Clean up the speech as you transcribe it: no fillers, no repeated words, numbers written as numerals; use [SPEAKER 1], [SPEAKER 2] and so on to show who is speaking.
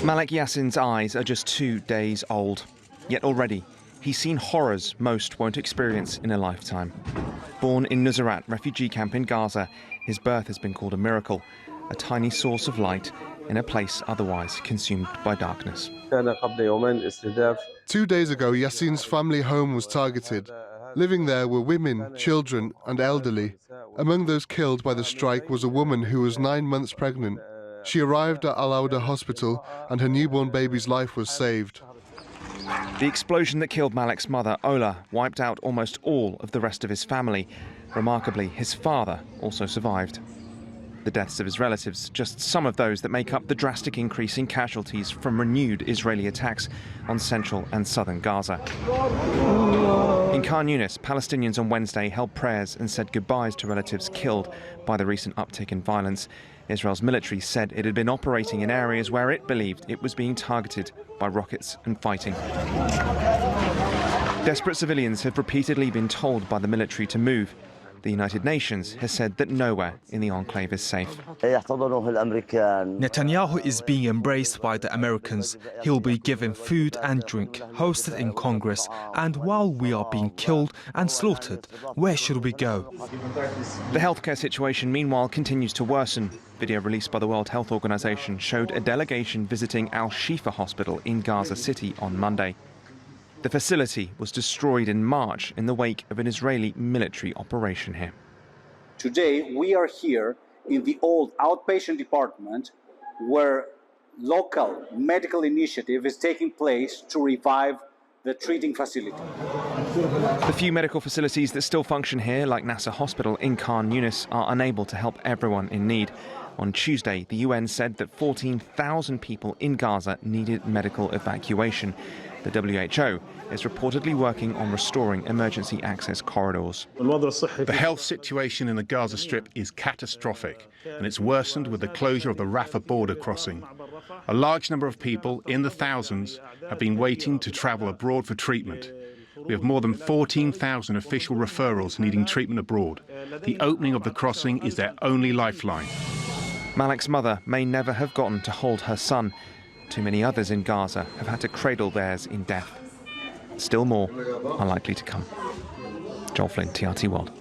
[SPEAKER 1] Malik Yassin's eyes are just 2 days old, yet already he's seen horrors most won't experience in a lifetime. Born in Nusrat refugee camp in Gaza, his birth has been called a miracle, a tiny source of light in a place otherwise consumed by darkness.
[SPEAKER 2] 2 days ago, Yassin's family home was targeted. Living there were women, children and elderly. Among those killed by the strike was a woman who was 9 months pregnant. She arrived at Al-Auda hospital and her newborn baby's life was saved.
[SPEAKER 1] The explosion that killed Malik's mother, Ola, wiped out almost all of the rest of his family. Remarkably, his father also survived. The deaths of his relatives, just some of those that make up the drastic increase in casualties from renewed Israeli attacks on central and southern Gaza. In Khan Younis, Palestinians on Wednesday held prayers and said goodbyes to relatives killed by the recent uptick in violence. Israel's military said it had been operating in areas where it believed it was being targeted by rockets and fighting. Desperate civilians have repeatedly been told by the military to move. The United Nations has said that nowhere in the enclave is safe.
[SPEAKER 3] Netanyahu is being embraced by the Americans. He'll be given food and drink, hosted in Congress, and while we are being killed and slaughtered, where should we go?
[SPEAKER 1] The healthcare situation, meanwhile, continues to worsen. Video released by the World Health Organization showed a delegation visiting Al-Shifa Hospital in Gaza City on Monday. The facility was destroyed in March in the wake of an Israeli military operation here.
[SPEAKER 4] Today, we are here in the old outpatient department where local medical initiative is taking place to revive the treating facility.
[SPEAKER 1] The few medical facilities that still function here, like Nasser Hospital in Khan Younis, are unable to help everyone in need. On Tuesday, the UN said that 14,000 people in Gaza needed medical evacuation. The WHO is reportedly working on restoring emergency access corridors.
[SPEAKER 5] The health situation in the Gaza Strip is catastrophic, and it's worsened with the closure of the Rafah border crossing. A large number of people, in the thousands, have been waiting to travel abroad for treatment. We have more than 14,000 official referrals needing treatment abroad. The opening of the crossing is their only lifeline.
[SPEAKER 1] Malik's mother may never have gotten to hold her son. Too many others in Gaza have had to cradle theirs in death. Still more are likely to come. Flynn, TRT World.